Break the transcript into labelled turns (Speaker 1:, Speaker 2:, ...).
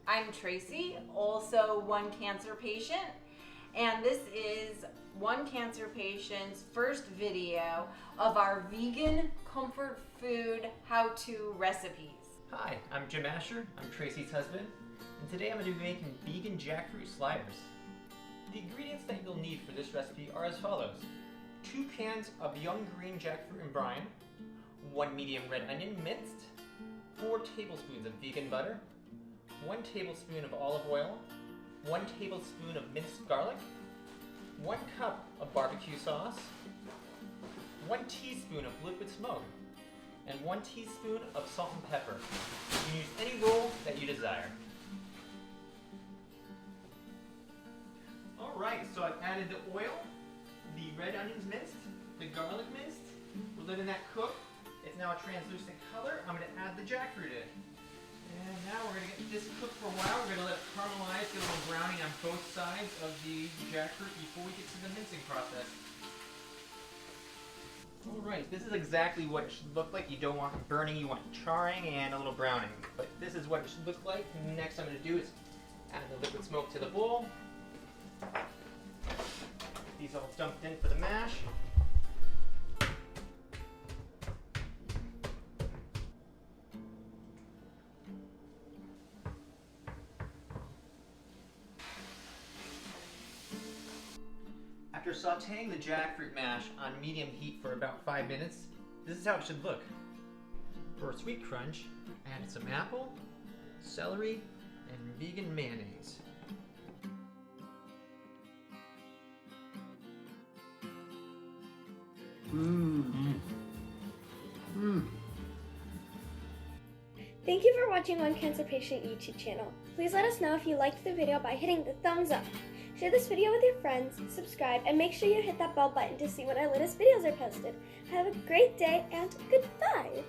Speaker 1: I'm Tracy, also one cancer patient, and this is one cancer patient's first video of our vegan comfort food how-to recipes.
Speaker 2: Hi, I'm Jim Asher, I'm Tracy's husband, and today I'm going to be making vegan jackfruit sliders. The ingredients that you'll need for this recipe are as follows: 2 cans of young green jackfruit and brine, 1 medium red onion minced, 4 tablespoons of vegan butter, 1 tablespoon of olive oil, 1 tablespoon of minced garlic, 1 cup of barbecue sauce, 1 teaspoon of liquid smoke, and 1 teaspoon of salt and pepper. You can use any roll that you desire. Alright, so I've added the oil, the red onions minced, the garlic minced. We're letting that cook. It's now a translucent color. I'm going to add the jackfruit in. And now we're going to get this cooked for a while. We're going to let it caramelize, get a little browning on both sides of the jackfruit before we get to the mincing process. Alright, this is exactly what it should look like. You don't want burning, you want charring and a little browning. But this is what it should look like. Next I'm going to do is add the liquid smoke to the bowl. These all dumped in for the mash. After sauteing the jackfruit mash on medium heat for about 5 minutes, this is how it should look. For a sweet crunch, add some apple, celery, and vegan mayonnaise.
Speaker 3: Thank you for watching One Cancer Patient YouTube channel. Please let us know if you liked the video by hitting the thumbs up. Share this video with your friends, subscribe, and make sure you hit that bell button to see when our latest videos are posted. Have a great day and goodbye!